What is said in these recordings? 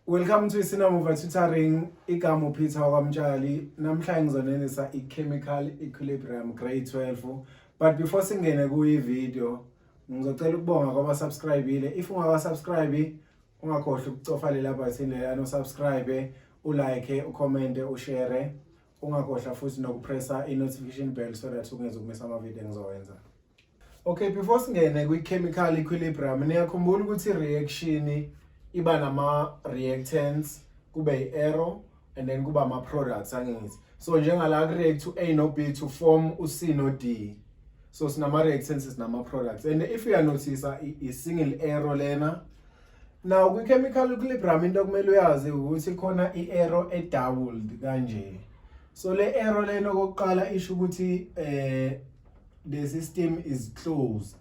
Welcome to Sinamuva Tutoring. Igama Peter Wakamjali. Namhlanje ngizonenisa i-chemical equilibrium grade 12. But before singene kuyi video, ngizocela ukubonga kwabasubscribile. If ungakasubscribe, ungakhohlwa ukucofa lela button lelo subscribe, ulike, ucomment, ushare. Ungakhohlwa futhi nokupressa i-notification bell so that ungeze ukumisa ama-video engizowenza. Okay, before singene kwi-chemical equilibrium, niyakhumbula ukuthi reaction iba nama-reactants, kube i-arrow, and then kuba ama-products angithi. So njengala ku-react to A no B to form u-C no D. So sinama-reactants sinama-products. And if you notice i-single arrow lena. Now kwi-chemical equilibrium into kumele uyazi ukuthi khona i-arrow e-doubled kanje. So le arrow lena okokuqala isho ukuthi the system is closed.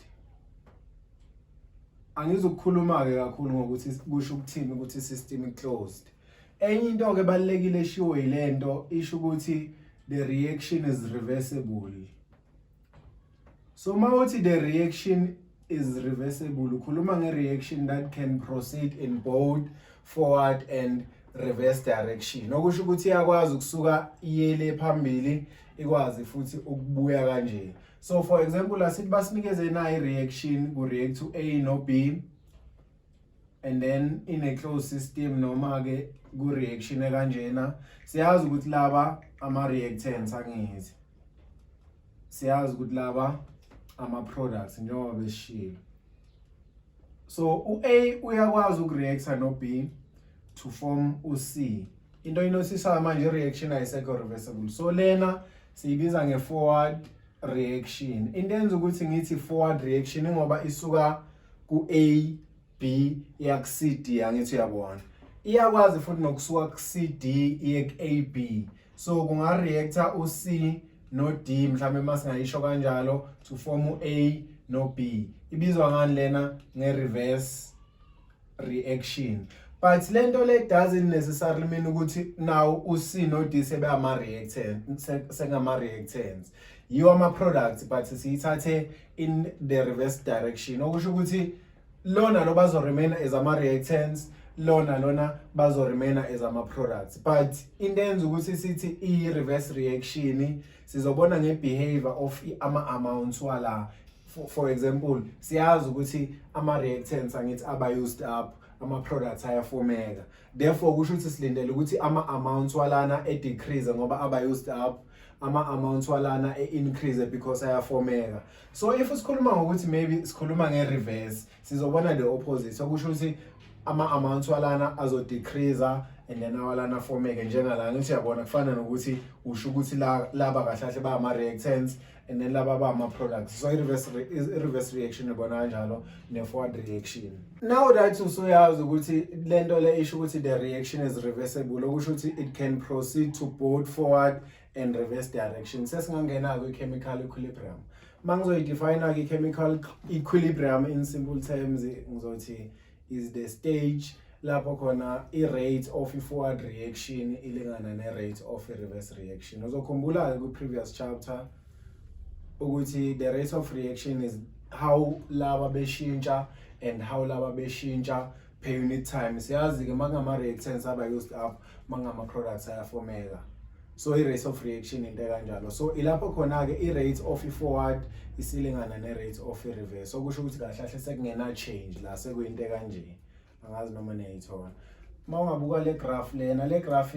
Angizokukhuluma ke kakhulu ngokuthi kusho ukuthini ukuthi system closed. Enye into ke balekile eshiwo yilento isho ukuthi the reaction is reversible. So mawuthi the reaction is reversible, ukhuluma nge-reaction that can proceed in both forward and reverse direction. Okusho ukuthi iyakwazi ukusuka iyele phambili ikwazi futhi ukubuya kanje. So for example, asithi basinikeze na i-reaction ku react to A no B, and then in a closed system noma ke ku reaction ekanjena, siyazi ukuthi laba ama reactants angithi. Siyazi ukuthi laba ama products njengoba beshiya. So u-A uyakwazi ukureacta no B to form u-C. Into inosisayo manje reaction ayisekho reversible. So lena siyibiza nge-forward reaction. Into enza ukuthi ngithi forward reaction ngoba isuka ku A B iya ku C D angithi uyabona. Iyakwazi futhi nokusuka ku C D iye ku A B. So kunga reacta u C no D mhlawumbe masingayisho kanjalo to form u A no B. Ibizwa ngani lena nge-reverse reaction. But lento le doesn't necessarily mean ukuthi now u C no D sebe ama reactants, sengama reactants. You are my products, but siyithathe in the reverse direction. Okusho ukuthi lona lo bazo remain as ama reactants, lona bazo remain as ama products. But in the end ukuthi sithi I reverse reaction sizobona nge behavior of ama amounts wala. For example, siyazi ukuthi ama reactants angithi aba used up, ama products ayafomeka. Therefore kusho ukuthi silindele ukuthi ama amounts walana e decrease ngoba aba used up, ama amounts walana e increase because ayafomeka. So if sikhuluma ngokuthi maybe sikhuluma nge reverse, sizobona the opposite. So kusho ukuthi ama amounts walana azo decrease and then awalana formeke njengala ngithi uyabona kufana nokuthi usho ukuthi laba kahle ba ama reactants and then laba ba ama products. So reverse reaction ibona kanjalo ne forward reaction. Now that usuyazi ukuthi lento le isho ukuthi the reaction is reversible, okusho ukuthi it can proceed to both forward and reverse direction. Sesingangena ku chemical equilibrium. Mangizoyidefine ke chemical equilibrium in simple terms ngizothi is the stage lapho khona i-rate of i-forward reaction ilingana ne-rate of i-reverse reaction. Uzokhumbula ku previous chapter ukuthi the rate of reaction is how laba beshintsha and how laba beshintsha per unit time. Siyazi ke mangama reactants aba used up, mangama products ayafomeka. So i-rate of reaction into kanjalo. So ilapho khona ke i-rate of i-forward isilingana ne-rate of i-reverse. So kusho ukuthi kahle kahle sekungena change la sekuyinto kanje. Angazi noma niyayithola. Mawungabuka le graph lena, le graph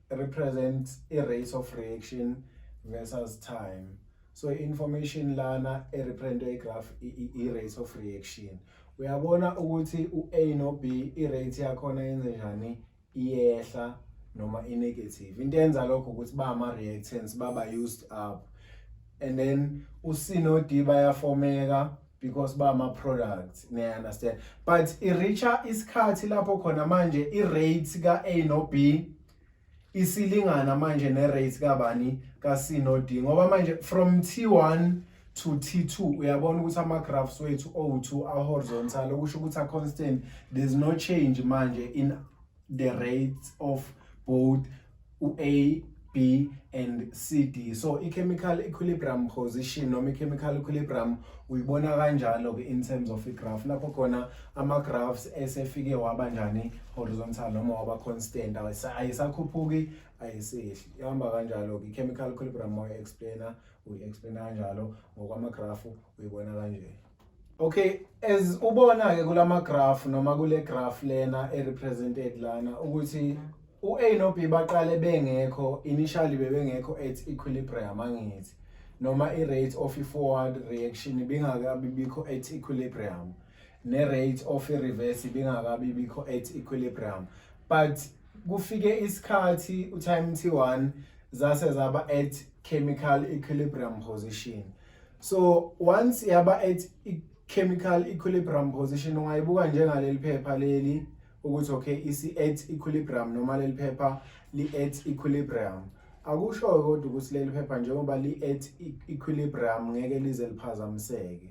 represents i-rate of reaction versus time. So information lana represent i-graph i-rate of reaction. Uyabona ukuthi u-A no B i-rate yakhona yenze njani iyehla noma i-negative. Into yenza lokho ukuthi ba ama reactants baba used up, and then u-C no D bayafomeka because ba ama products, ne understand. But i-reacha isikhathi lapho khona manje i-rate ka A no B isilingana manje ne-rate kabani ka C no D ngoba manje from T1 to T2 uyabona ukuthi ama graphs wethu O2 are horizontal, okusho ukuthi a constant. There's no change manje in the rate of both A B and CD. So i-chemical equilibrium position noma i-chemical equilibrium uyibona kanjalo ke in terms of i-graph. Lapho khona ama-graphs esefike waba njani horizontal noma waba constant, ayisakhuphuki ayisehli, ihamba kanjalo ke i-chemical equilibrium uyi-explaina kanjalo ngokwama-graph uyibona kanje. Okay, as ubona ke kulama graph noma kule graph lena represented lana ukuthi u-A no B baqale bengekho, initially bebengekho at equilibrium angithi, noma i-rate of i-forward reaction bingakabi bikho at equilibrium, ne-rate of i-reverse bingakabi bikho at equilibrium, but kufike isikhathi time t1 zase zaba at chemical equilibrium position. So once yaba at chemical equilibrium position ungayibuka njengaleli phepha leli ukuthi okay isi at equilibrium noma leli phepha li at equilibrium. Akusho kodwa ukuthi leli phepha njengoba li at equilibrium ngeke lize liphazamiseke.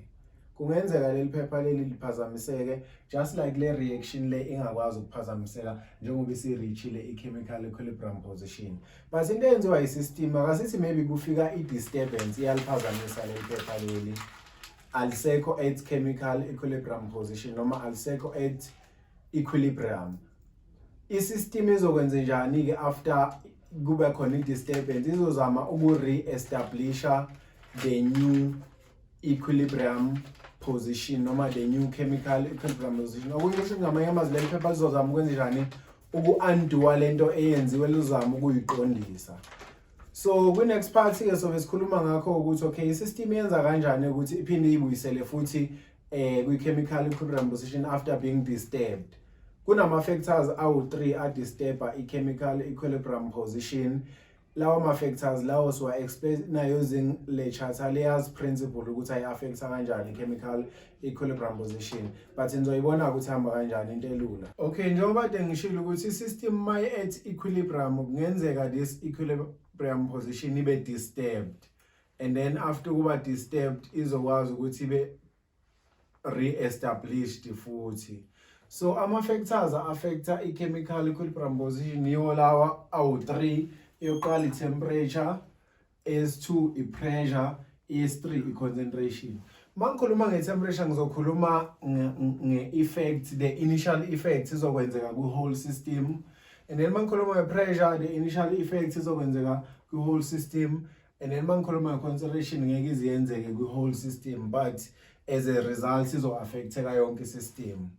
Kungenzeka leli phepha leli liphazamiseke just like le reaction le ingakwazi ukuphazamiseka njengoba isireachile i-chemical equilibrium position. But into eyenziwa i-system akasithi maybe kufika i-disturbance iyaliphazamisa leli phepha leli, alisekho at chemical equilibrium position noma alisekho at equilibrium. I-system izokwenza njani ke after kube khona i-disturbance? Izozama uku-re-establisha the new equilibrium position noma the new chemical equilibrium position. Okusho ngamanye amazwi leli phepha lizozama ukwenza njani uku-undo lento eyenziwe, lizozama ukuyiqondisa. So kwi-next part ke sobe sikhuluma ngakho ukuthi okay i-system yenza kanjani ukuthi iphinde ibuyisele futhi kwi-chemical equilibrium position after being disturbed. Kunama-factors awu-3 adisturba i-chemical equilibrium position. Lawo ma-factors lawo siwa-explaina using le Chatalia's principle ukuthi ayi-affecta kanjani i-chemical equilibrium position, but nizoyibona ukuthi hamba kanjani into elula. Okay, njengoba kade ngishilo ukuthi i-system may at equilibrium kungenzeka this equilibrium position ibe disturbed, and then after kuba disturbed izokwazi ukuthi ibe re-established futhi. So ama-factors affecta i-chemical equilibrium position yiwo lawa awu-3. Eyokuqala i-temperature, S2 i-pressure, S3 i-concentration. Mangikhuluma nge-temperature ngizokhuluma nge-effect, the initial effect izokwenzeka ku-whole system, and then mangikhuluma nge-pressure, the initial effect izokwenzeka ku-whole system, and then mangikhuluma nge-concentration ngeke iziyenzeke ku-whole system, but as a result izo-affecteka yonke i-system.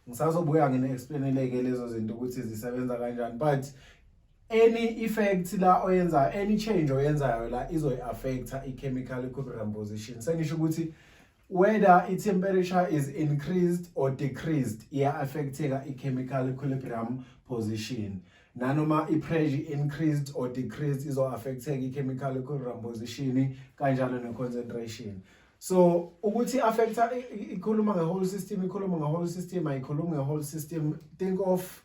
Ngisazobuya ngine-explaineleke lezo zinto ukuthi zisebenza kanjani, but any effect la oyenza, any change oyenzayo la izoyi-affecta i-chemical equilibrium position. Sengisho ukuthi whether i-temperature is increased or decreased iya-affecteka i-chemical equilibrium position. Nanoma i-pressure increased or decreased izo-affecteka i-chemical equilibrium position, kanjalo ne-concentration. So ukuthi affecta ikhuluma nge-whole system, ikhuluma nge-whole system, ayikhulumi nge-whole system. Think of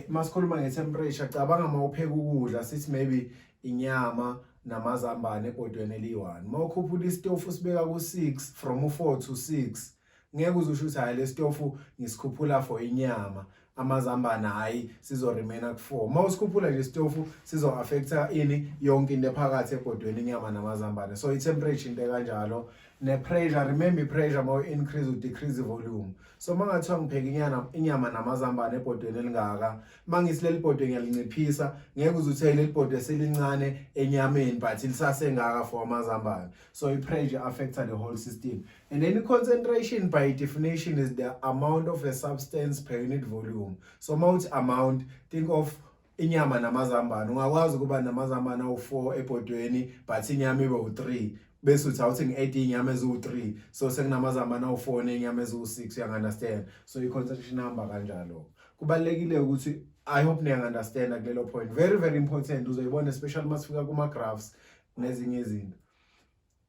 masikhuluma nge-temperature, cabanga mawupheka ukudla sithi maybe inyama namazambane ebhodweni eli-1. Mawukhuphula isitofu sibeka ku-6 from u-4 to 6, ngeke uzusho ukuthi hayi le sitofu ngisikhuphula for inyama, amazambane hayi sizo-remaina ku-4. Mawusikhuphula nje isitofu sizo-affecta ini yonke into ephakathi ebhodweni, inyama namazambane. So i-temperature into kanjalo. Ne-pressure, remember i-pressure mawu-increase u-decrease i-volume. So mangathiwa ngipheka inyama namazambane ebhodweni elingaka, mangisi leli bhodwe ngiyalinciphisa, ngeke uzuthi leli bhodwe selincane enyameni but lisasengaka for amazambane. So i-pressure affects the whole system. And then concentration by definition is the amount of a substance per unit volume. So mawuthi amount, think of inyama namazambane. Ungakwazi ukuba namazambane awu-4 ebhodweni but inyama ibe u-3. Bese uthi awuthi ngi-8 inyama eziwu-3, so sekunamazambane awu-4 nenyama eziwu-6, uyangi-understand? So i-concentration number kanjalo. Kubalulekile ukuthi I hope niyangi-understand kulelo point. Very very important uzoyibona especially masifika kuma-graphs nezinye izinto.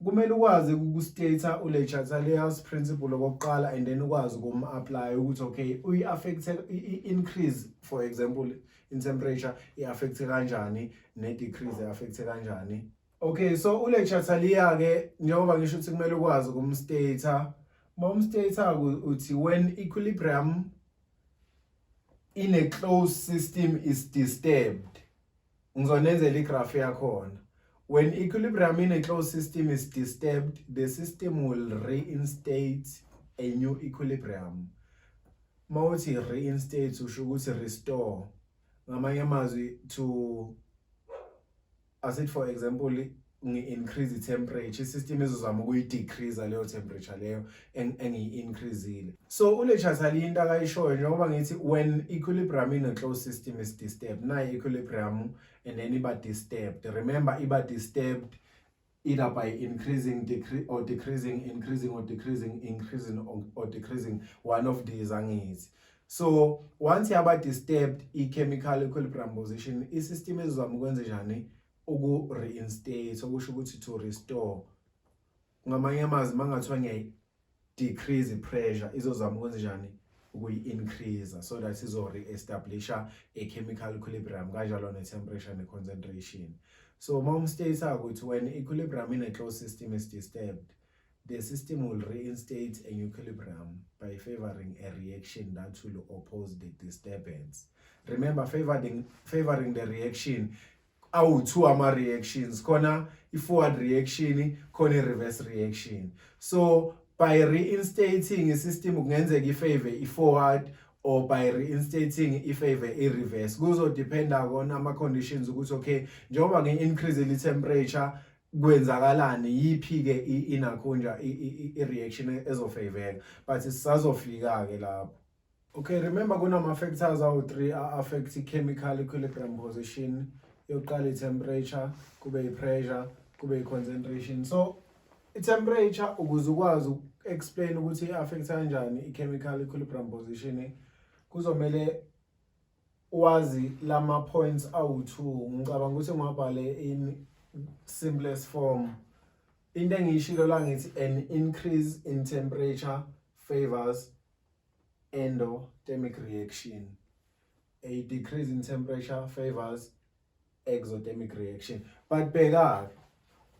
Kumele ukwazi ukustate ule Chatalia's principle okokuqala and then ukwazi ukum-apply ukuthi okay uyi-affecte i-increase for example in temperature i-affecte kanjani, ne-decrease i-affecte kanjani. Okay, so ule Chatalia ke njengoba ngisho ukuthi kumele ukwazi ukumstata. Mawumstata uthi when equilibrium in a closed system is disturbed. ngizonenzela igraph yakhona. When equilibrium in a closed system is disturbed, the system will reinstate a new equilibrium. Mawuthi reinstate usho ukuthi restore. Ngamanye amazwi to as for example ngi-increase i-temperature, i-system izozama ukuyi-decrease leyo temperature leyo engiyi-increaseile. So uLechatha into akayishoyo njengoba ngithi when equilibrium in a closed system is disturbed, nayi equilibrium and then iba disturbed. Remember iba disturbed either by increasing, decreasing, increasing or decreasing, increasing or decreasing, one of these angithi. So once yaba disturbed i-chemical equilibrium position, i-system izozama ukwenza njani uku-reinstate, okusho ukuthi to restore. Ngamanye amazwi mangathiwa ngiyayi-decrease i-pressure, izozama ukwenza njani ukuyi-increase so that izo-re-establisha a-chemical equilibrium, kanjalo ne-temperature ne-concentration. So mawumstate ukuthi when equilibrium in a closed system is disturbed, the system will reinstate an equilibrium by favoring a reaction that will oppose the disturbance. Remember, favoring the reaction, two ama-reactions, khona i-forward reaction, khona i-reverse reaction. So by reinstating a system kungenzeka ifavor i-forward or by reinstating ifavor i-reverse. Kuzodependa kona ama-conditions ukuthi okay, njengoba ngi-increase i-temperature kwenzakalani, yiphi-ke inakhonja i-reaction ezofaveka, but sisazofika-ke lapho. Okay, remember kunama-factors awu-3 a-affect i-chemical equilibrium position. Yokuqala i-temperature, kube i-pressure, kube i-concentration. So i-temperature ukuze ukwazi uku-explain ukuthi i-affect kanjani i-chemical equilibrium position, kuzomele wazi lama points awu-2. Ngicabanga ukuthi ngiyabhale in simplest form. Into engiyishilo la ngithi an increase in temperature favors endothermic reaction. A decrease in temperature favors exothermic reaction. But bheka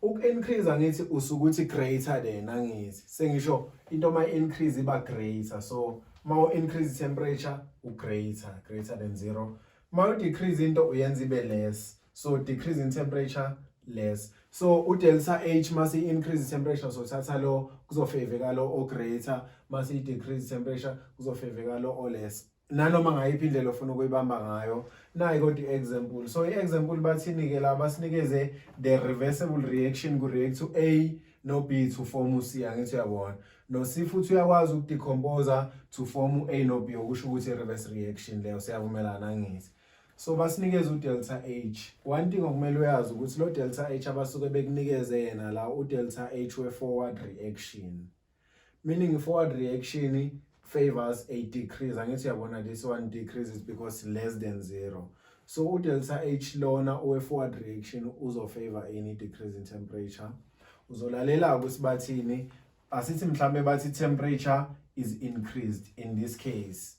uku-increase angithi usukuthi greater than angithi. Sengisho into ma increase iba greater. So ma increase temperature greater than 0. Ma decrease into uyenza ibe less. So decrease in temperature less. So delta H mase increase temperature, so thatha lo kuzofaveka lo o greater, mase decrease temperature kuzofaveka lo o less. Nanoma ngayiphi indlela ofuna ukuyibamba ngayo. Nayi kodwa i-example. So i-example bathini ke la basinikeze the reversible reaction ku react to A no B to form C, angithi uyabona. No C futhi uyakwazi ukudecompose to form A no B, okusho ukuthi reverse reaction leyo siyavumelana ngithi. So basinikeze delta H. One thing okumele uyazi ukuthi lo delta H abasuke bekunikeze yena la delta H we forward reaction. Meaning forward reaction favors a decrease. Angithi uyabona this one decreases because less than 0. So delta H lona we forward reaction uzo favor any decrease in temperature. Uzolalela ukuthi bathini, asithi mhlambe bathi temperature is increased in this case.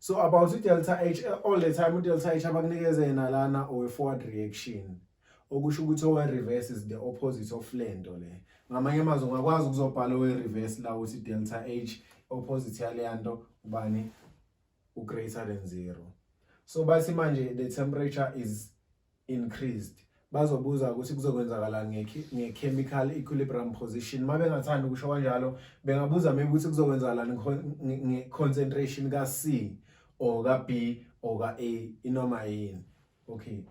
So about delta H, all the time delta H abakunikeze yena lana or forward reaction. Okusho ukuthi owe reverse is the opposite of lento le. Ngamanye amazwi ungakwazi ukuzobhala owe reverse la uthi delta H opposite yalento ubani greater than 0. So bathi manje the temperature is increased. Bazobuza ukuthi kuzokwenzakala nge-chemical equilibrium position. Mabe ngathanda ukusho kanjalo, bengabuza maybe ukuthi kuzokwenzakala nge-concentration ka C or ka B or ka A inoma yini. Okay.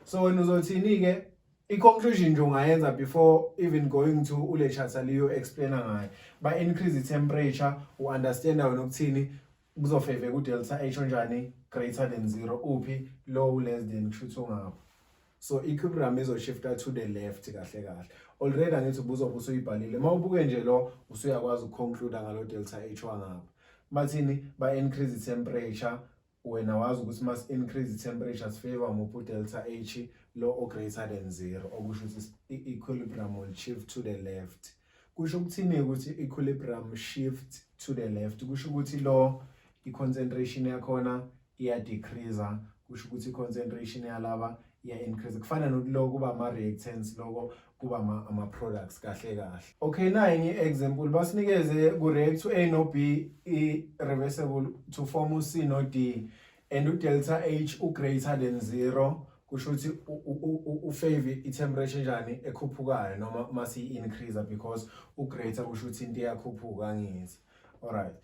So wena uzothini ke i-conclusion nje ungayenza before even going to uLechatha liyo explain ngayo. Ba increase the temperature, u-understand wena ukuthini kuzofaveka udelta H onjani greater than 0, uphi low less than kusho ngapha. So equilibrium izo-shifta to the left kahle kahle. Already angithi ubuzobe usuyibhalile. Mawubuke nje lo usuyakwazi ukuconclude ngalo delta H wangapha. Bathini ba increase the temperature, wena wazi ukuthi mas increase the temperature favor muphi delta H lo o greater than 0, okusho ukuthi equilibrium will shift to the left. Kusho ukuthini ukuthi equilibrium shift to the left, kusho ukuthi lo i-concentration yakhona iya decrease, kusho ukuthi i-concentration yalaba iya increase. Kufana nokulo kuba ama-reactants, loko kuba ama-products kahle kahle. Okay, nayi ngi-example basinikeze ku-react to A no B i-reversible to form C no D and udelta H greater than 0 kusho ukuthi ufavor i-temperature njani ekhuphukayo noma masi increase because greater kusho ukuthi into iyakhuphuka ngithi. Alright,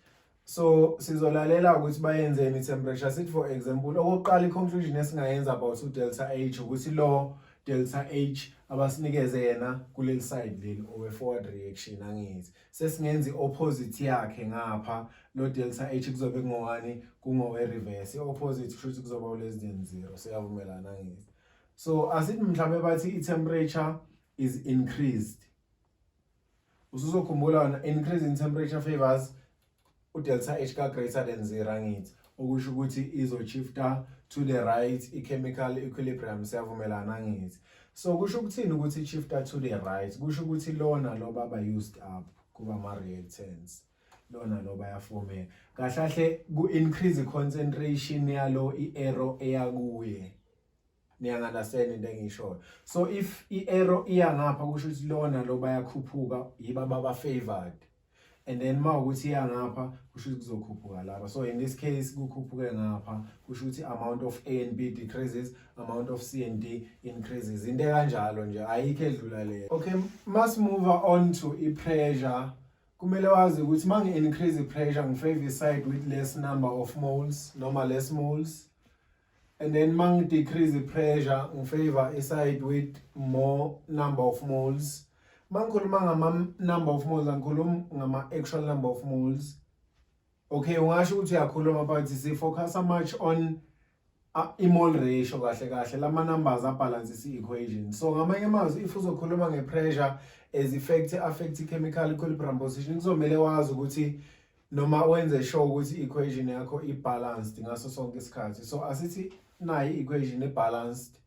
so sizolalela ukuthi bayenzeni i-temperature. Sithi for example okokuqala i-conclusion esingayenza about u-delta H ukuthi lo delta H abasinikeze yena kuleli side leli owe forward reaction angithi. Sesingenza i-opposite yakhe ngapha, lo delta H kuzobe kungowani, kungowe reverse. I-opposite kusho ukuthi kuzoba less than 0. Siyavumelana ngithi. So asithi mhlawumbe bathi i-temperature is increased. Usuzokhumbula increase in temperature favors u-delta H ka greater than 0 angithi. Okusho ukuthi izo-shifta to the right i-chemical equilibrium. Siyavumelana ngithi. So kusho ukuthini ukuthi i-shifta to the right? Kusho ukuthi lona lo baba used up kuba ama-reactants. Lona lo bayafomeka. Kahle ku-increase concentration yalo i-arrow eyakuye. Niyangaunderstand into engishoyo. So if i-arrow iya ngapha kusho ukuthi lona lo bayakhuphuka yiba baba favored. And then mawukuthi iya ngapha kusho ukuthi kuzokhuphuka lapha. So in this case kukhuphuke ngapha kusho ukuthi amount of A and B decreases, amount of C and D increases. Into kanjalo nje ayikho edlula leyo. Okay, must move on to i-pressure. Kumele wazi ukuthi mangi increase i-pressure ngifavor side with less number of moles noma less moles. And then mangi decrease i-pressure ngifavor iside with more number of moles. Mangikhuluma ngama number of moles angikhuluma ngama actual number of moles. Okay, ungasho ukuthi uyakhuluma about si-focus much on i-mole ratio kahle lama numbers abalance i-equation. So ngamanye amazwi if uzokhuluma nge-pressure as effect affect i-chemical equilibrium position kuzomele wazi ukuthi noma wenze sure ukuthi i-equation yakho i-balanced ngaso sonke isikhathi. So asithi nayi i-equation i-balanced.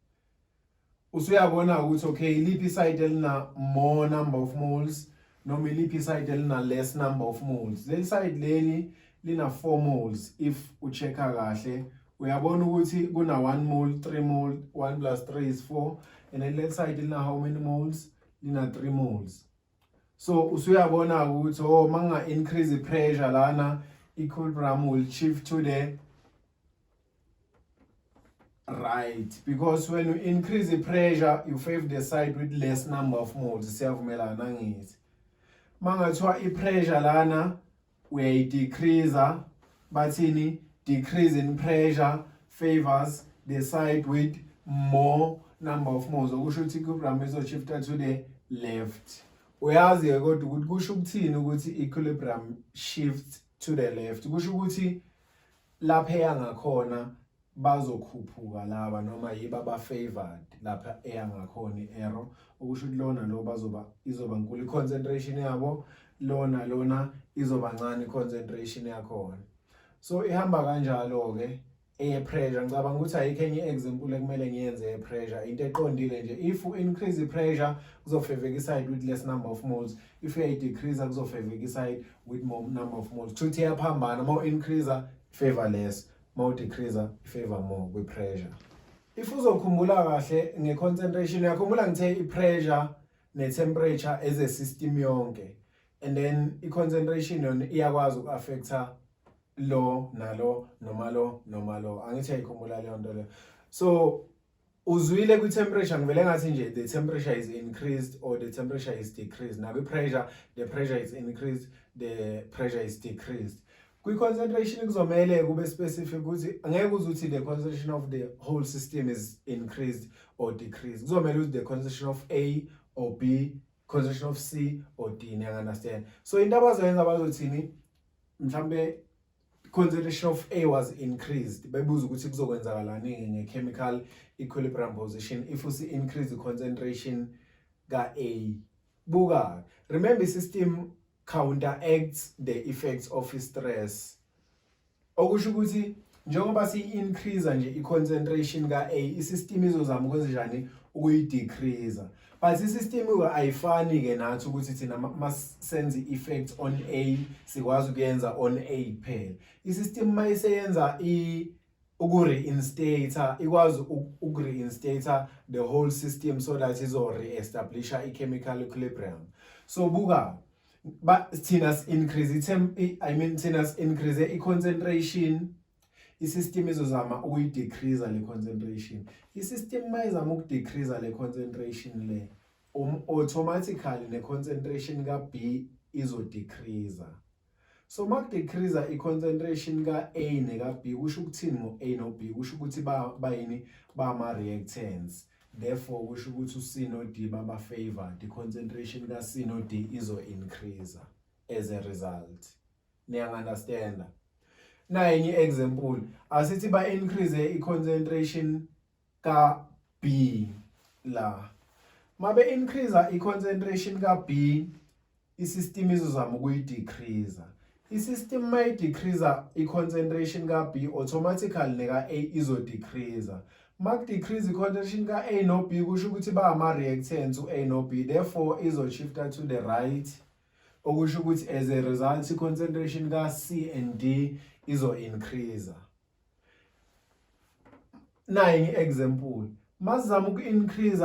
Usuyabona ukuthi okay iliphi side elina more number of moles noma iliphi side elina less number of moles. Leli side leli lina 4 moles if uchecka kahle uyabona ukuthi kuna 1 mole 3 mole 1 plus 3 is 4 and then leli side lina how many moles, lina 3 moles. So usuyabona ukuthi oh manga increase the pressure lana equilibrium will shift to the right, because when you increase the pressure you favor the side with less number of moles. Siyavumelana ngithi. Mangathiwa i-pressure lana uyayi-decrease, bathini decrease in pressure favors the side with more number of moles. Okusho ukuthi i-equilibrium izo-shifta to the left. Uyazi-ke kodwa ukuthi kusho ukuthini ukuthi equilibrium shift to the left. Kusho ukuthi lapha eya ngakhona bazokhuphuka laba noma yiba ba-favored lapha eya ngakhona i-arrow. Okusho ukuthi lona lo izoba nkulu i-concentration yabo, lona izoba ncane i-concentration yakhona. So ihamba kanjalo-ke pressure. Ngicabanga ukuthi ayikho enye example ekumele ngiyenze pressure. Into eqondile nje, if you increase the pressure kuzofavor iside with less number of moles, if you decrease kuzofavor iside with more number of moles. Kuthi iyaphambana, more increase favor less, more decrease favor more with pressure. If uzokhumbula kahle nge-concentration yakhumbula ngithe i-pressure ne-temperature as a system yonke, and then i-concentration yona iyakwazi uku-affecta lo nalo noma lo noma lo. Angithi ayikhumbula leyo nto leyo. So uzwile kwi-temperature ngivele ngathi nje the temperature is increased or the temperature is decreased. Nakwi-pressure the pressure is increased, the pressure is decreased. Kwi-concentration kuzomele kube specific ukuthi angeke uzuthi the concentration of the whole system is increased or decreased. Kuzomele ukuthi the concentration of A or B, concentration of C or D. Niyangaunderstand? So into abazoyenza bazothini mhlambe concentration of A was increased. Bebuza ukuthi kuzokwenzakalani nge-chemical equilibrium position if usi increase the concentration ka A. Buka, remember system counteracts the effects of stress. Okusho ukuthi njengoba si-increase nje i-concentration ka A, i-system izozama ukwenza njani ukuyi-decrease. But i-system ayifani-ke nathi ukuthi thina masenze i-effect on A sikwazi ukuyenza on A kuphela. I-system mayiseyenza uku-reinstator ikwazi uku-reinstator the whole system so that izo-re-establisha i-chemical equilibrium. So buka, but thina increase thina increase i-concentration, isystem izozama ukuyidecrease le concentration. Isystem mayizama ukudecrease le concentration le automatically ne concentration ka B izodecrease. So makudecrease i-concentration ka A ne ka B kusho ukuthini ngo A no B kusho ukuthi bayini bama reactants. Therefore kusho ukuthi u-C no D baba favor the concentration ka C no D izo increase as a result. Niya understand? Na enye example asithi ba increase i-concentration ka B la. Mabe increase i-concentration ka B isystem izozama ukuyidecrease. Isystem may decrease i-concentration ka B automatically neka A izo decrease. Mak decrease i-concentration ka A no B kusho ukuthi ba ama reactants u A no B therefore izo shifta to the right. Okusho ukuthi as a result i-concentration ka C and D izo increase. Na enye example masizama uku-increase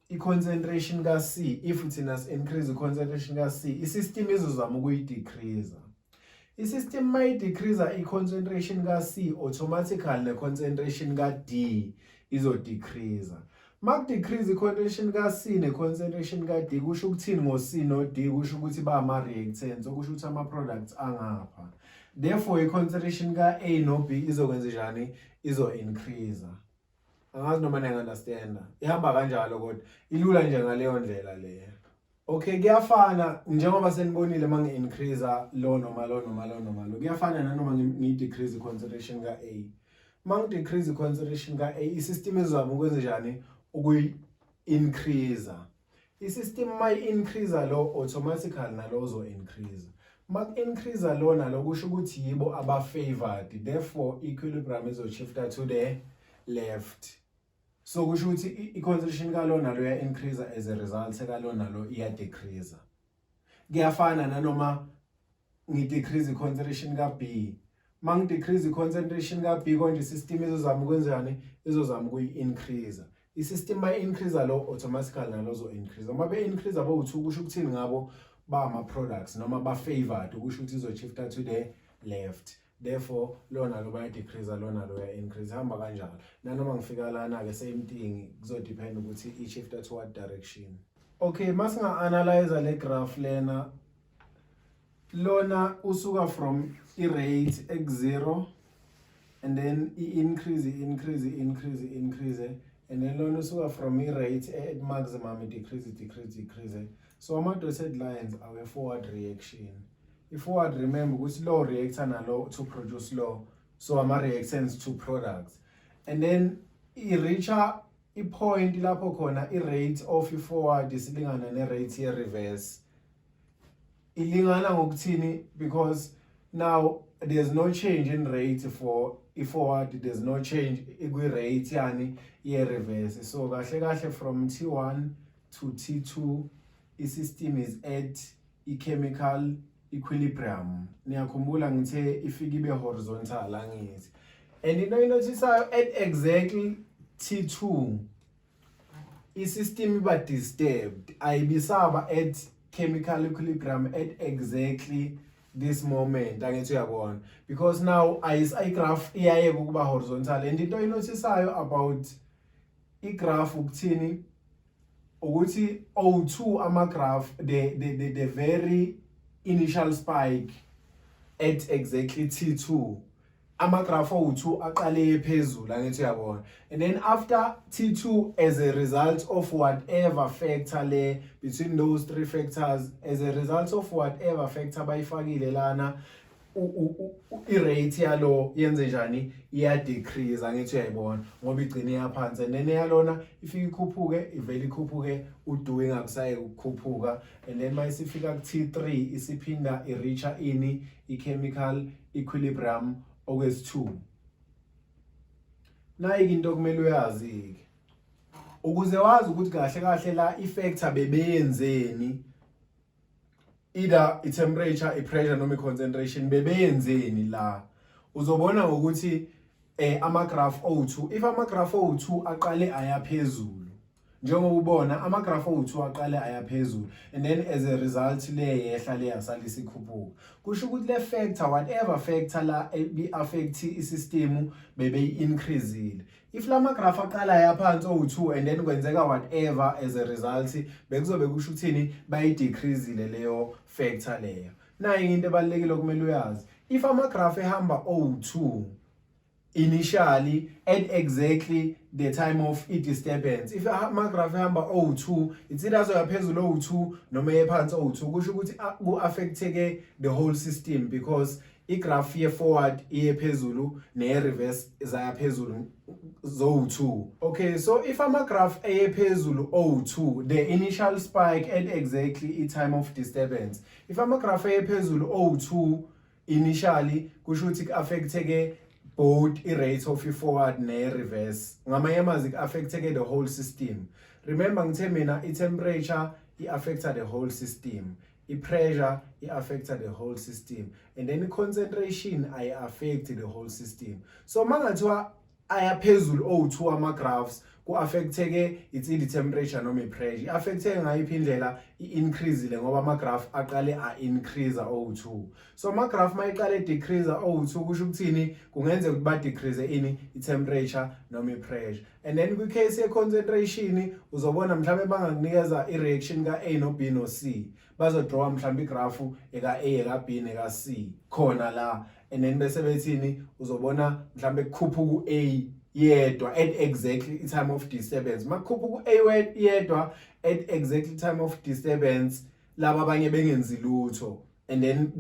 i-concentration ka C if thina increase i-concentration ka C isystem izozama ukuyi-decrease. Isystem may decrease i-concentration ka C automatically ne-concentration ka D izo decrease. Mak decrease i-concentration ka C ne-concentration ka D kusho ukuthini ngo C no D kusho ukuthi ba ama reactants okusho ukuthi ama products angapha. Therefore i-concentration ka A no B izokwenza njani izo increase. Angazi noma niya understand. Ihamba kanjalo kodwa ilula nje ngaleyo ndlela le. Okay kuyafana njengoba senibonile mangi increase lo noma lo noma lo noma lo kuyafana nanoma ngi decrease concentration ka A. Mangi decrease concentration ka A isystem izama ukwenza njani ukuyi increase. Isystem may increase lo automatically nalo zo increase. Mak increase lo nalo kusho ukuthi yibo aba favored therefore equilibrium izo shifta to the left. So kusho ukuthi i-concentration ka lo nalo ya increase as a result ka lo nalo iya decrease. Kuyafana nanoma ngi decrease i-concentration ka B. Mang decrease i-concentration ka B konje system izozama ukwenzani izozama ukuyi-increase. I-system may increase lo automatically nalo zo increase. Uma be increase abo u2 kusho ukuthini ngabo ba ama products noma ba favored kusho ukuthi izo shifta to the left. Therefore lona lo baya decrease lona lo ya increase hamba kanjalo. Nanoma ngifika lana ke same thing kuzo depend ukuthi I shifta to what direction. Okay masinga analyze le graph lena lona usuka from I rate x0 and then I increase and then lona usuka from I rate at maximum decrease. So ama dotted lines are forward reaction. If forward remember ukuthi low reactor nalo to produce low so ama reactants to products and then I reach a point lapho khona I rate of I forward isilingana ne rate ye reverse ilingana ngokuthini because now there's no change in rate for I forward there's no change ikwi rate yani ye reverse so kahle from T1 to T2 I system is at I chemical equilibrium. Niyakhumbula ngithe ifika ibe horizontal angithi. And you notice at exactly T2 I system iba disturbed. Ayibisaba at chemical equilibrium at exactly this moment angithi uyabona because now I graph iyayeka ukuba horizontal and into inotisayo about I graph ukuthini ukuthi O2 ama graph the very initial spike at exactly T2 ama graph O2 aqale phezulu angithi uyabona and then after T2 as a result of whatever factor le between those three factors as a result of whatever factor bayifakile lana I-rate yalo yenze njani iya decrease angithi uyayibona ngoba igcine yaphansi and then yalona ifika ikhuphuke ivele ikhuphuke udu engakusaye ukukhuphuka and then mayisifika ku T3 isiphinda ireacha ini I-chemical equilibrium okwesi2 nayi into kumele uyazi ukuze wazi ukuthi kahle la ifactor bebeyenzeni either I temperature I pressure noma I concentration bebeyenzeni la uzobona ngokuthi ama graph O2 if ama graph O2 aqale aya phezulu njengoba ubona ama-graph o2 aqale ayaphezulu and then as a result le yehla le yasala isikhuphuka. Kusho ukuthi le factor whatever factor la bi-affect isystem bebe-increasile. If lama graph aqala yaphansi o2 and then kwenzeka whatever as a result bekuzobe kusho ukuthini bayi-decreasile leyo factor leyo. Nayi into ebalulekile okumele uyazi. If ama-graph ehamba o2 initially at exactly the time of disturbance, if ama-graph ehamba o2 it's either azoyaphezulu o2 noma ephansi o2, kusho ukuthi ku-affecteke the whole system because i-graph ye-forward iye phezulu neye-reverse zaya phezulu zo-2. Okay, so if ama-graph eye phezulu o2 the initial spike at exactly i-time of disturbance, if ama-graph eye phezulu o2 initially kusho ukuthi ku-affecteke both i-rate of i-forward ne-reverse. Ngamanye amazwi ku-affecteke the whole system. Remember ngithe mina i-temperature i-affecta the whole system, i-pressure i-affecta the whole system, and then i-concentration ayi-affect the whole system. So mangathiwa ayaphezulu o2 ama-graphs ku-affecteke it's i-temperature noma i-pressure. I-affecteke ngayiphi indlela i-increasile ngoba ama-graph aqale a-increase o2. So ama-graph mayiqale decrease o2 kusho ukuthini kungenzeka ukuthi ba-decrease ini i-temperature noma i-pressure. And then kwi-case ye-concentration uzobona mhlawumbe bangakunikeza i-reaction ka-A no B no C, bazodrawa mhlawumbe i-graph eka-A eka-B neka-C khona la, and then bese bethini uzobona mhlawumbe kukhuphuka u-A yedwa at exactly time of disturbance. Makukhuphuka u-A yedwa at exactly time of disturbance laba abanye bengenzi lutho and then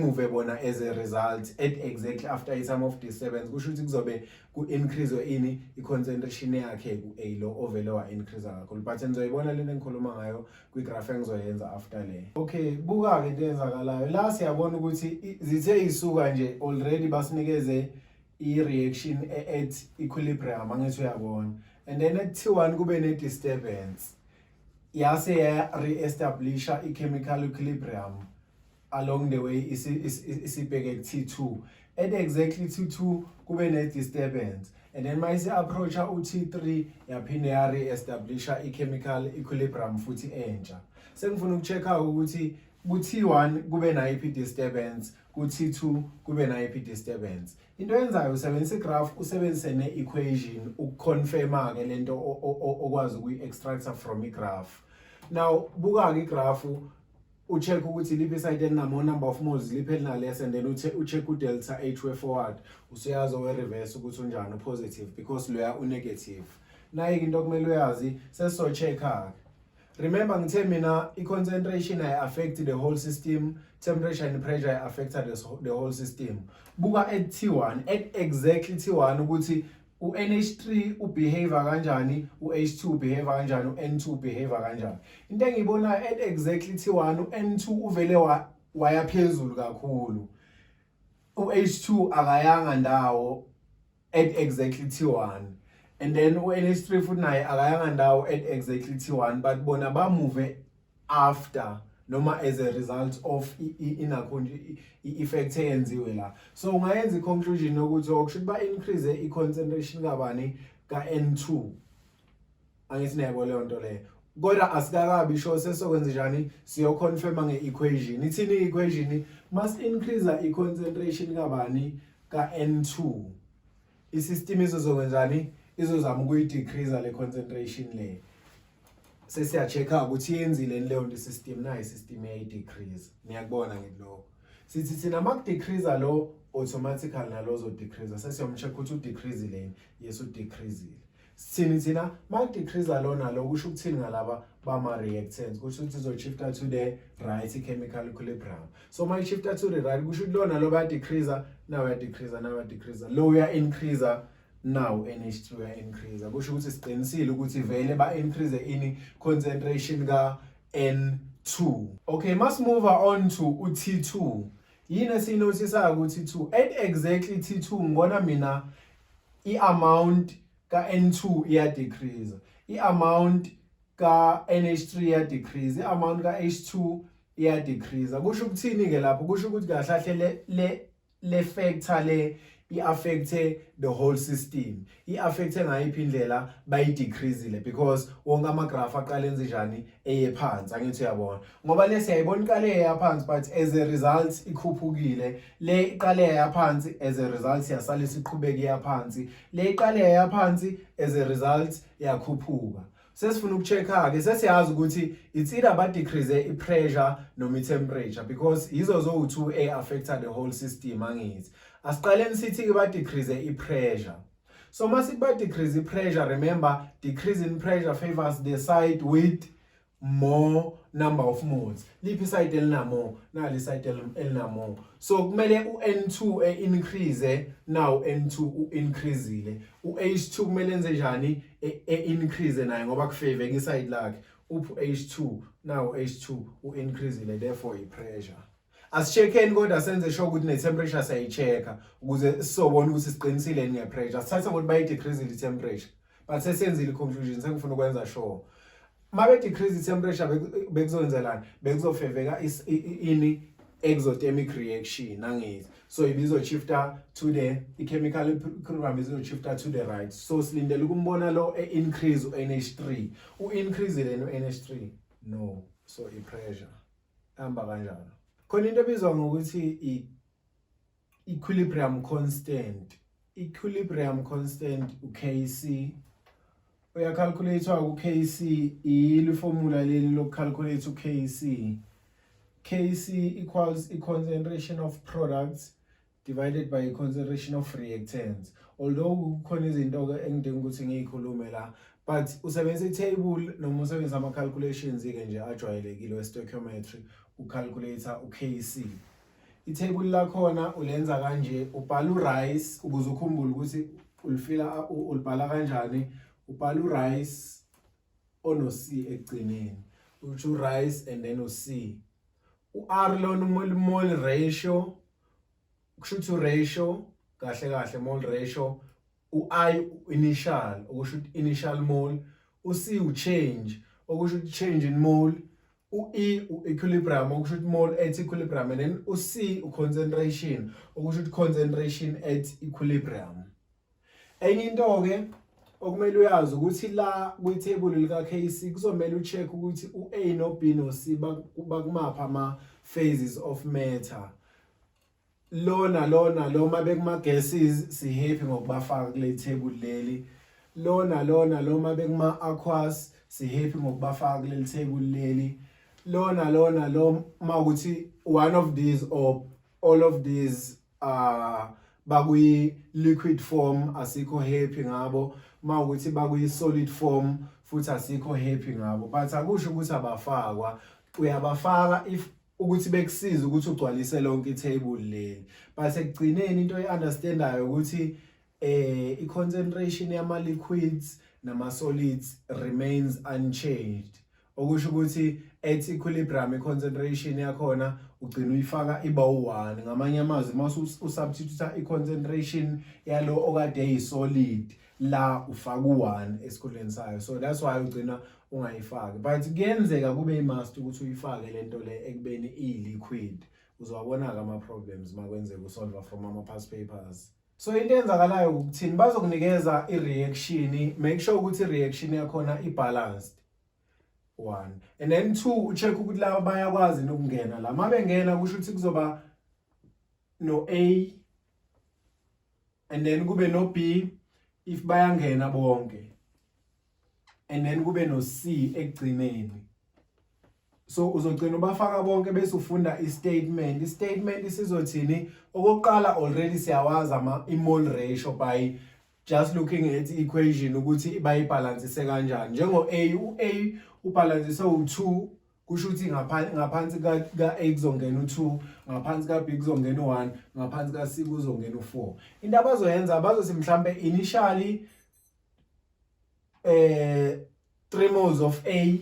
move bona as a result at exactly after a time of disturbance, kusho ukuthi kuzobe ku-increase ini i-concentration yakhe ku-A lo ovele wa-increase kakhulu. But nizoyibona lento engikhuluma ngayo kwi-graph engizoyenza after le. Okay, buka-ke into eyenzakalayo la siyabona ukuthi zithe isuka nje already basinikeze i-reaction at equilibrium angithi uyabona, and then at T1 kube ne-disturbance yase ya-re-establisha i-chemical equilibrium along the way isibheke ku-T2. At exactly T2 kube ne-disturbance and then mayise approacha u-T3 yaphinde ya-re-establisha i-chemical equilibrium futhi entsha. Sengifuna ukucheck-a ukuthi ku-T1 kube nayiphi disturbance, ku-T2 kube nayiphi disturbance. Into yenzayo usebenzisa i-graph usebenzise ne-equation ukuconfirma-ke lento okwazi ukuyi-extracta from i-graph. Now buka-ke i-graph ucheck ukuthi liphi iside elinamo number of moles liphi elinaless, and then ucheck u-delta H we-forward usuyazi we-reverse ukuthi unjani u-positive because loya u-negative. Nayi-ke into okumele uyazi sesizocheck-a. Remember ngithe mina i-concentration ay-affect the whole system, temperature and pressure ay-affecta the whole system. Buka at T1, at exactly T1 ukuthi u-NH3 ubehave kanjani, u-H2 ubehave kanjani, u-N2 ubehave kanjani. Into engiyibonayo at exactly T1 u-N2 uvele waya phezulu kakhulu, u-H2 akayanga ndawo at exactly T1, and then u-NH3 futhi naye akayanga ndawo at exactly T1, but bona bamove after noma as a result of i-effect eyenziwe la. So ungayenza i-conclusion yokuthi okushuthi ba-increase i-concentration kabani ka-N2. Angithi niyayibona leyo nto leyo. Kodwa asikakabi sure sesokwenza njani, siyoconfirma nge-equation. Ithini i-equation? Must increase i-concentration kabani ka-N2. I-system izokwenzani? Izozama ukuyi-decrease le concentration le. Sesiya-check-a ukuthi yenzile leyo nto i-system, nayo i-system yayi-decrease. Niyakubona ngilokho. Sithi thina maku-decrease lo automatically nalo zo-decrease. Sesiyomcheck ukuthi u-decrease leni, yes u-decreasile. Sithini thina maku-decrease lo nalo kusho ukuthini ngalaba bama-reactants, kusho ukuthi izo-shifta to the right chemical equilibrium. So mayi-shifta to the right kusho ukuthi lo nalo baya-decrease, nawo ya-decrease, nawo ya-decrease, lo uya-increase, now NH2 uya-increase. Kusho ukuthi siqinisile ukuthi vele ba-increase ini concentration ka-N2. Okay, must move on to u-T2. Yini esiyinotisayo ku-T2? At exactly T2 ngibona mina i-amount ka-N2 iya-decrease, i-amount ka-NH3 iya-decrease, i-amount ka-H2 iya-decrease. Kusho ukuthini-ke lapho? Kusho ukuthi kahle kahle le factor le i-affecte the whole system. I-affecte ngayiphi indlela bayi-decreasile because wonke amagraph aqala enze njani eye phansi, angithi uyabona. Ngoba le siyayibona iqale eya phansi but as a result ikhuphukile. Le iqale eya phansi as a result yasala isiqhubeka eya phansi. Le iqale eya phansi as a result yakhuphuka. Sesifuna ukucheck-ke sesiyazi ukuthi it's either ba decrease i-pressure noma i-temperature because yizo zo-2 affecta the whole system angithi. Asiqaleni sithi-ke ba decrease i-pressure. So masithi ba decrease i-pressure, remember decrease in pressure favors the side with more number of moles. Liphi side elinamo? Nali side elinamo. So kumele u-N2 increase, now N2 u-increaseile. U-H2 kumele enze njani? Increase naye ngoba kufavor ngeside lakhe. Uphu H2, now H2 u-increaseile, therefore i-pressure. Asicheckeni kodwa senze sure ukuthi ne-temperature siyayi-check-a ukuze sizobona ukuthi siqinisile nge-pressure. Sithatha ukuthi bayi-decreasile i-temperature but sesenzile i-conclusion, sengifuna ukwenza sure. Mabe decrease i-temperature bekuzokwenzelani? Bekuzofaveka ini exothermic reaction angithi. So ibizo-shifta to the chemical equilibrium izo-shifta to the right. So silindele ukumbona lo increase u-NH3. U-increaseile no-NH3? No. So i-pressure hamba kanjalo. Khona into ebizwa ngokuthi i-equilibrium constant. Equilibrium constant u-Kc. Uyacalculate u-Kc, yile formula leli lokucalculate u-Kc. Kc equals i-concentration of products divided by i-concentration of reactants. Although khona izinto engidinga ukuthi ngiyikhulume la, but usebenzisa i-table noma usebenzisa ama-calculations-ke nje ajwayelekile we-stoichiometry ucalculate u-Kc. I-table lakhona ulenza kanje, ubhala u-rice ukuze ukhumbule ukuthi ulibhala kanjani. Ubhala u-rice ono-C ekugcineni. Uthi u-rice and then u-C. U-R lona mole ratio. Kusho ukuthi u-ratio, kahle kahle mole ratio. U-I initial, okusho ukuthi initial mole. U-C u-change, okusho ukuthi change in mole. U-E u-equilibrium, okusho ukuthi mole at equilibrium. And then u-C u-concentration, okusho ukuthi concentration at equilibrium. Enye into-ke okumele uyazi ukuthi la kwi-table lika-Kc kuzomele ucheck ukuthi u-A no B no C bakumapha ama-phases of matter. Lona ma bekuma-gases si-happy ngokubafaka kule table leli. Lona ma bekuma-aqueous si-happy ngokubafaka kuleli table leli. Lona ma ukuthi one of these or all of these bakuyi-liquid form asikho happy ngabo. Mawukuthi bakuyi-solid form futhi asikho happy ngabo. But akusho ukuthi abafakwa, uyabafaka if ukuthi bekusiza ukuthi ugcwalise lonke i-table leli. But ekugcineni into oyi-understandayo ukuthi i-concentration yama-liquids nama-solids remains unchanged. Okusho ukuthi at equilibrium i-concentration yakhona ugcina uyifaka iba u-1. Ngamanye amazwi mase usubstitute i-concentration yalo okade eyi-solid la ufaka u-1 esikhundleni sayo. So that's why ugcina ungayifaki. But kuyenzeka kube i-must ukuthi uyifake lento le ekubeni i-liquid. Uzowabona-ke ama-problems makwenzeka usolve from ama-past papers. So into eyenzakalayo ukuthini bazokunikeza i-reaction, make sure ukuthi i-reaction yakhona i-balanced. 1 and then 2 ucheck ukuthi laba bayakwazi nokungena la. Mabengena kusho ukuthi kuzoba no A and then kube no B if bayangena bonke, and then kube no C ekugcineni. So uzogcina ubafaka bonke bese ufunda i-statement. I-statement isizothini? Okokuqala already siyawazi i-mole ratio by just looking at equation ukuthi bayibalansise kanjani. Njengo A, u-A ubalansise u2, kusho ukuthi ngaphansi ka-A kuzongena u2, ngaphansi ka-B kuzongena u1, ngaphansi ka-C kuzongena u4. Into abazoyenza abazothi mhlambe initially 3 moles of A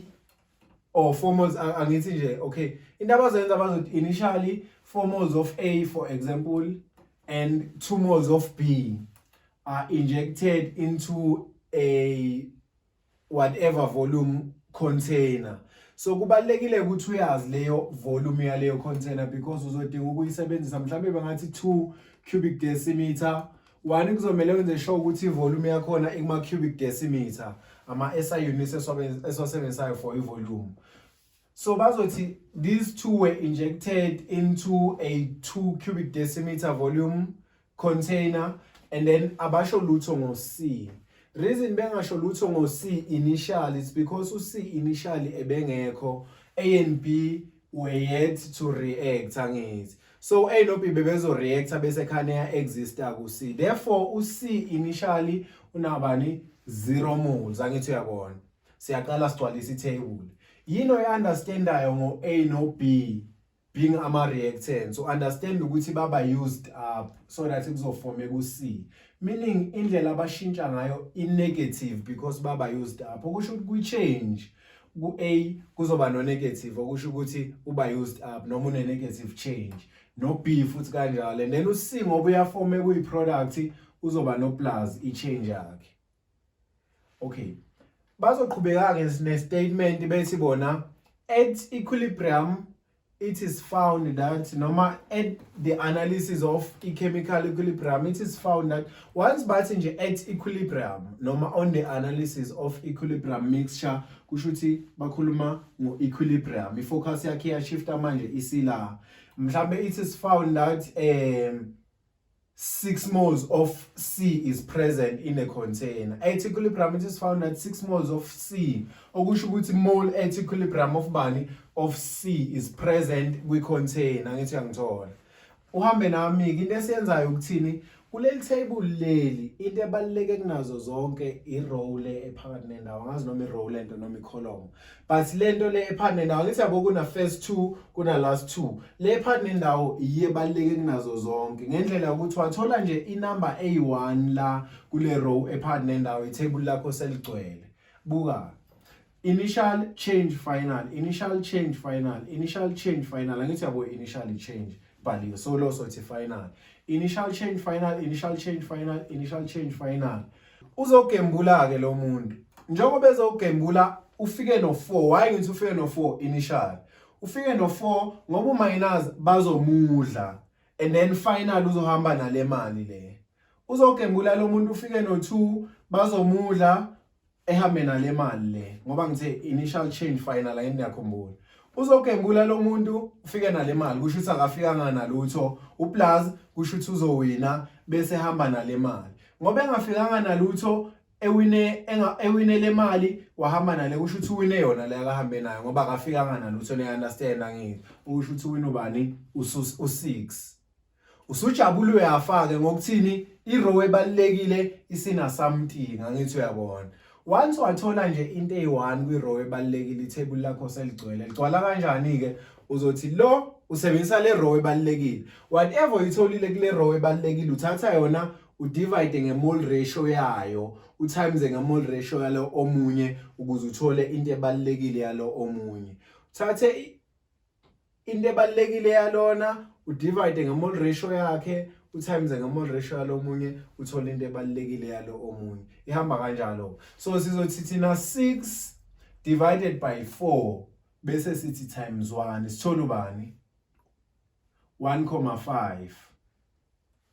or 4 moles angithi nje, okay. Into abazoyenza bazothi initially 4 moles of A for example and 2 moles of B are injected into a whatever volume container. So kubalekile ukuthi uyazi leyo volume yaleyo container because uzodinga ukuyisebenzisa mhlambe bangathi 2 cubic decimeter 1 kuzomela wenze sure ukuthi ivolume yakhona ikuma cubic decimeter, ama SI units esiwasebenzisayo for ivolume. So bazothi these two were injected into a 2 cubic decimeter volume container, and then abasho lutho ngo C. Reason bengasho lutho ngo C initially is because u C initially ebengekho, A and B were yet to react angithi. So A no B bebezo react bese khane ya exista ku C. Therefore u C initially unabani 0 moles angithi uyabona. Siyaqala sigcwalisa itable. Yini oyiunderstandayo ngo A no B being ama reactants, so understand ukuthi baba used up so that kuzoforme ku C, meaning indlela abashintsha ngayo in negative because baba used up, okusho ukuthi ku change ku A kuzoba no negative, okusho ukuthi uba used up noma une negative change, no B futhi kanjalo, and then u C ngoba uyaforme kuyi product uzoba no plus I change yakhe. Okay, bazoqhubeka ke ne statement bethi bona at equilibrium it is found that noma at the analysis of chemical equilibrium it is found that once bathi nje at equilibrium noma on the analysis of equilibrium mixture kusho ukuthi bakhuluma ngo equilibrium, ifocus yakhe ya shift manje isila mhlambe it is found that 6 moles of C is present in a container. At equilibrium it is found that 6 moles of C, okusho ukuthi mole at equilibrium of bani of C is present kwi container. Ngithi uyangithola. Uhambe nami into esiyenzayo ukuthini kuleli table leli, into ebaluleke kunazo zonke I row le ephakathi nendawo, ngazi noma I row lento noma I column, but lento le ephakathi nendawo ngithi yabo kuna first 2 kuna last 2, le ephakathi nendawo iye ebaluleke kunazo zonke ngendlela ukuthi wathola nje inumber A1 la kule row ephakathi nendawo itable lakho seligcwele. Buka initial change final, initial change final, initial change final, angithi yabo initial change bhaliwe, so lo sothi final, initial change final, initial change final, initial change final. Uzogembula ke lo muntu njengoba ezogembula ufike no 4, why ngithi ufike no 4 initial, ufike no 4 ngoba minus bazomudla and then final uzohamba nale mali le. Uzogembula lo muntu ufike no 2 bazomudla ehambe nale mali le ngoba ngithe initial change final la ngiyakhumbula. Uzogembula lo muntu ufike nale mali kusho ukuthi akafikanga nalutho, uplus kusho ukuthi uzowina bese hamba nale mali. Ngoba engafikanga nalutho ewine le mali wahamba nale kusho ukuthi uwine yona le akahambe nayo ngoba akafikanga nalutho. Ne understand angithi ukusho ukuthi uwina ubani u6. Usujabule uyafake ngokuthini I row ebalekile isina something angithi uyabona. Once wathola nje into A1 kwi row ebalekile itable lakho seligcwele, ligcwala kanjani ke uzothi lo usebenzisa le row ebalekile, whatever uyitholile kule row ebalekile uthatha yona udivide ngemole ratio yayo utimes ngemole ratio yalo omunye ukuze uthole into ebalekile yalo omunye. Uthathe into ebalekile yalona udivide ngemole ratio yakhe utimes ngemole ratio yalo omunye uthola into ebalekile yalo omunye. Ihamba kanjalo. So sizothi thina 6 divided by 4 bese sithi times 1 sithola ubani 1,5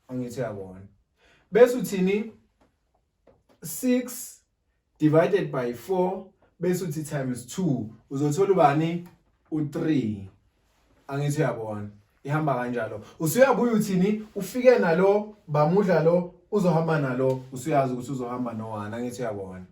angithi uyabona. Bese uthini 6 divided by 4 bese uthi times 2 uzothola ubani u3 angithi uyabona. Ihamba kanjalo. Usuyabuya uthini ufike nalo bamudla lo uzohamba nalo, usuyazi ukuthi uzohamba no1 angithi uyabona.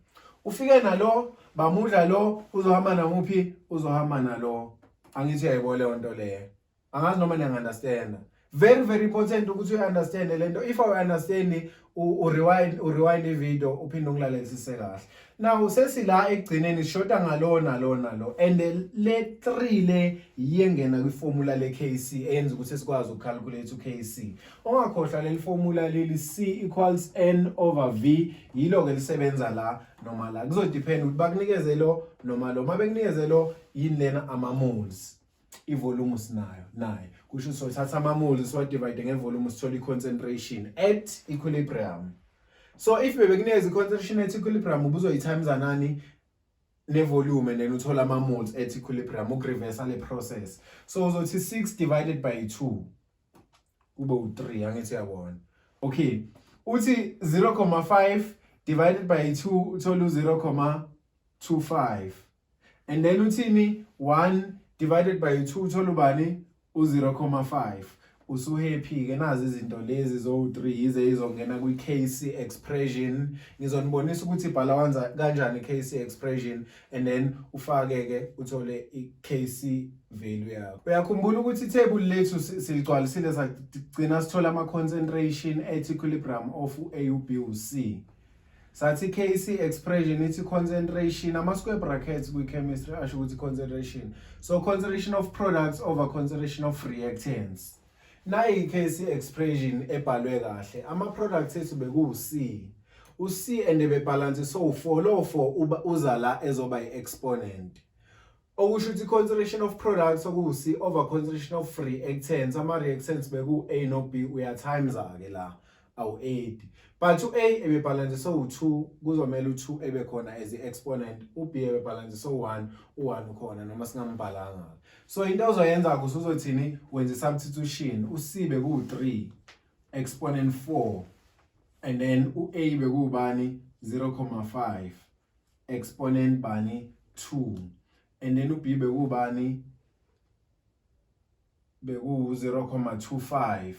Ufike nalo bamudla lo uzohamba namuphi uzohamba nalo angithi uyayibona le nto leyo. Angazi noma niya understand. Very important ukuthi you understand lento. If I understand rewind ivideo uphinde ungilalelisise kahle. Now sesila egcineni shota ngalo and le 3 le yengena kwi formula le KC eyenza ukuthi sikwazi ukucalculate uKC. Ongakhohlwa le formula leli C equals N over V yilo ke lisebenza la noma la. Kuzo depend ukuthi bakunikeze lo noma lo. Mabekunikeze lo yini lena ama moles. Ivolume sinayo nayo kusho so thatha ama moles so divide ngevolume sithola concentration at equilibrium. So if bekunikeza concentration at equilibrium ubuzo times anani ne volume and then uthola ama moles at equilibrium ukreverse le process. So uzothi 6 divided by 2 kube u3 angithi uyabona. Okay, uthi 0.5 divided by 2 uthola 0.25 and then uthini 1 divided by 2 uthola ubani u0.5 usuhappy ke nazi izinto lezi zo3 ize izongena kwi-KC expression ngizonibonisa ukuthi ibhala kanjani i-KC expression and then ufake ke uthole i-KC value yakho. Uyakhumbula ukuthi itable lethu siligcwalisile sagcina sithola ama concentration at equilibrium of A u B u C. Sathi KC expression ithi concentration ama square brackets kwi chemistry asho ukuthi concentration. So concentration of products over concentration of reactants. Nayi KC expression ebhalwe kahle. Ama products ethu beku C. U C and bebalance so 4 lo 4 uza la ezoba i-exponent. Okusho ukuthi concentration of products oku C over concentration of reactants. Ama reactants beku A no B uya times ke la awu 8. But u-A ebebalance so u2 kuzomela u2 ebe khona as i-exponent, u-B ebebalance so 1 u1 ukhona noma singambhalanga. So into ozoyenza kusuzothini wenza substitution, u-C beku3 exponent 4 and then u-A bekubani 0.5 exponent bani 2 and then u-B bekubani beku 0.25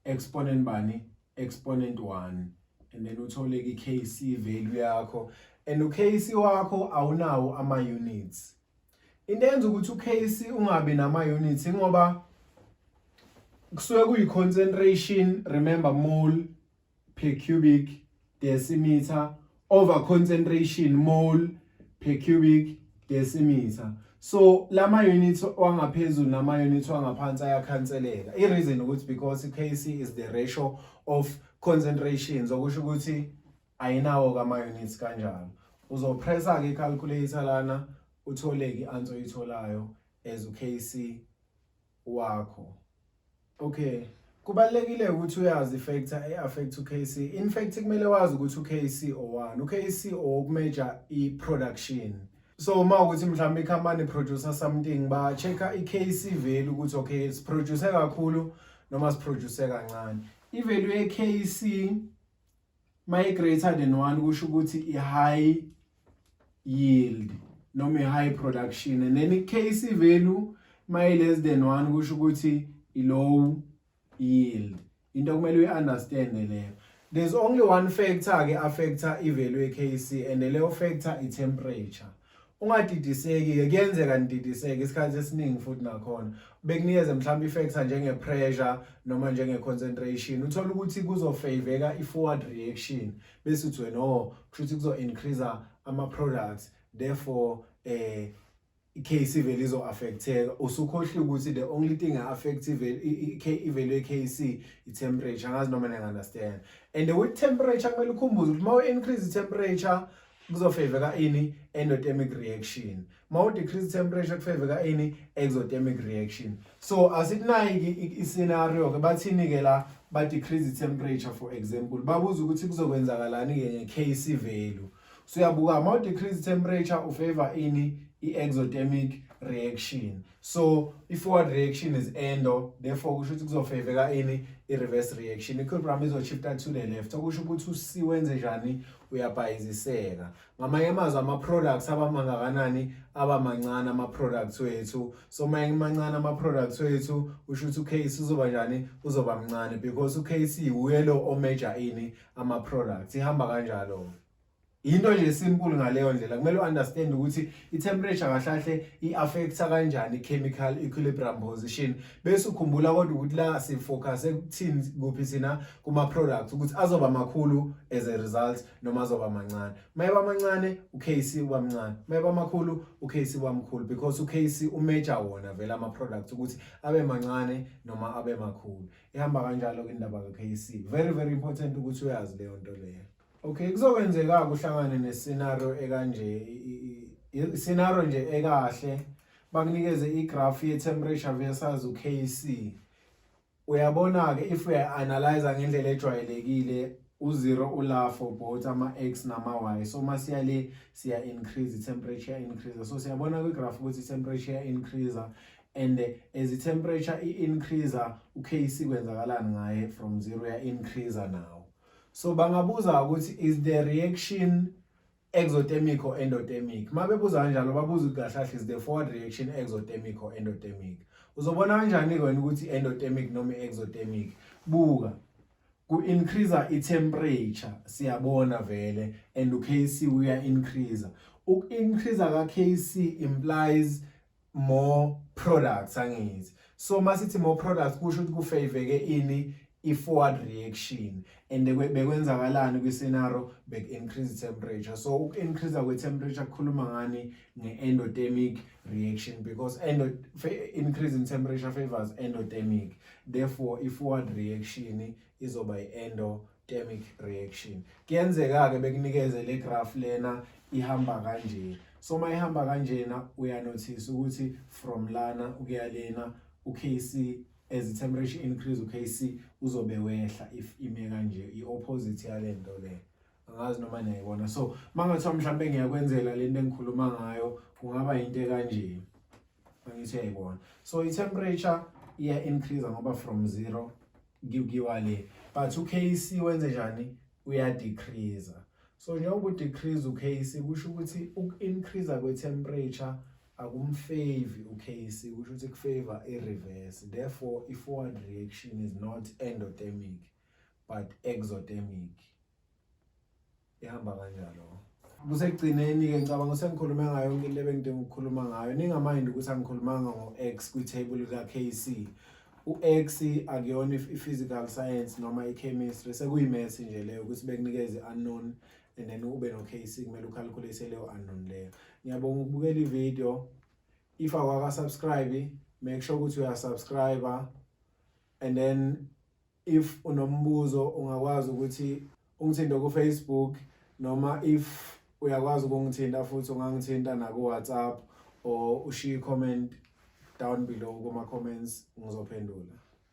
exponent bani exponent 1 and then uthole i-KC value yakho and u-KC wakho awunawo ama units. Into yenza ukuthi u-KC ungabi nama units ngoba kusuke kuyi concentration, remember mole per cubic decimeter over concentration mole per cubic decimeter. So lama units wangaphezulu nama units wangaphansi ayakhanseleka. I reason ukuthi because KC is the ratio of concentrations okusho ukuthi ayinawo kama units kanjalo. Uzopressa ke calculator lana uthole ke answer oyitholayo as uKC wakho. Okay. Kubalekile ukuthi uyazi factor eaffect uKC. In fact kumele wazi ukuthi uKC o1, uKC okumeasure iproduction. So uma ukuthi mhlawumbe icompany producer something ba checka iKC value ukuthi okay siproduce kakhulu noma siproduce kancane. I-value ye-KC may greater than 1 kusho ukuthi i-high yield noma i-high production and then i-KC value may less than 1 kusho ukuthi i-low yield. Into kumele uyi-understand leyo. There's only one factor ke affecta i-value ye-KC and leyo factor i-temperature. Ungadidiseki kuyenzeka nididiseke isikhathi esiningi futhi nakhona bekunikeze mhlawumbe ifactor njenge pressure noma njenge concentration uthola ukuthi kuzofaveka i-forward reaction bese uthi wena kusho ukuthi kuzo increase ama products therefore i-KC value izo affecteka usukhohle ukuthi the only thing affect i-value ye-KC i-temperature ngazi noma ninga-understand and with temperature kumele ukhumbuze ukuthi uma u-increase i-temperature kuzofaveka ini endothermic reaction ma decrease temperature kufaveka ini exothermic reaction. So asikunayi i-scenario ke bathini ke la ba decrease temperature for example babuza ukuthi kuzokwenzakalani ke nge-KC value. So uyabuka ma decrease temperature ufavor ini i-exothermic reaction. So i-forward reaction is endo therefore kusho ukuthi kuzofaveka ini i-reverse reaction. Equilibrium izo-shifta to the left okusho ukuthi uC wenze njani uyabhayiziseka. Ngamanye amazwi ama-products abamangakanani abamancane ama-products wethu. So mancane ama-products wethu usho ukuthi uKC uzoba njani uzoba mncane because uKC uye lo omeasure ini ama-products ihamba kanjalo. Into nje simple ngaleyo ndlela kumele uunderstand ukuthi i-temperature kahlahle i-affecta kanjani i-chemical equilibrium position bese ukhumbula kodwa ukuthi la sifocus ekuthini kuphi sina kuma products ukuthi azoba makhulu as a result noma azoba mancane. Mayeba mancane uKC uba mncane, mayeba makhulu uKC uba mkhulu because uKC umeasure wona vela ama products ukuthi abe mancane noma abe makhulu. Ihamba kanjalo indaba kaKC. Very important ukuthi uyazi leyo nto leyo. Okay, kuzokwenzeka uhlangane nescenario ekanje scenario nje ekahle bakunikeze igraph ye temperature versus uKC. Uyabona ke if we analyze ngendlela ejwayelekile u0 ula for both ama x nama y. So masiya le siya increase temperature increase. So siyabona ku graph ukuthi temperature increase and as the temperature increase uKC kwenzakalani ngaye from 0 ya increase now. So bangabuza ukuthi is the reaction exothermic or endothermic. Mabebuza kanjalo babuza ukuthi kahle is the forward reaction exothermic or endothermic. Uzobona kanjani wena ukuthi endothermic noma exothermic? Buka ku increase temperature siyabona vele and uKc uya increase. Increase ka Kc implies more products angithi. So masithi more products kusho ukuthi kufavor ke ini i-forward reaction and bekwenzakalani kwi-scenario increase temperature. So increase temperature kukhuluma ngani nge-endothermic reaction because increase in temperature favors endothermic, therefore i-forward reaction izoba i-endothermic reaction. Kuyenzeka ke bekunikeze le graph lena ihamba kanje. So mayihamba kanjena uyanotice ukuthi from lana ukuya lena uKc as the temperature increase uKc uzobe wehla if ime kanje i-opposite yalento le. Angazi noma niyayibona. So mangathiwa mhlambe ngiyakwenzela lento engikhuluma ngayo kungaba into kanje. Angithi uyayibona. So i-temperature iya increase ngoba from 0 kuyiwa le. But uKc wenze njani? Uya decrease. So njengoba decrease uKc kusho ukuthi increase temperature akumfavor uKc, kusho ukuthi kufavor i-reverse. Therefore i-forward reaction is not endothermic but exothermic. Ihamba kanjalo. Kusekugcineni ke ngicabanga usengikhulume ngayo yonke into ebengidinga ukukhuluma ngayo. Ningamind ukuthi angikhulumanga ngo-X kwi-table ka-Kc. U-X akuyona i-physical science noma i-chemistry, sekuyi-maths nje leyo ukuthi bekunikeze unknown and then ube no-Kc kumele ucalculate leyo unknown leyo. Ngiyabonga ukubukela i-video. If awaka-subscribe, make sure ukuthi uyasubscribe, and then if unombuzo ungakwazi ukuthi ungithinte ku-Facebook noma if uyakwazi ukungithinta futhi ungangithinta na ku-WhatsApp or ushiye comment down below kuma comments ngizophendula.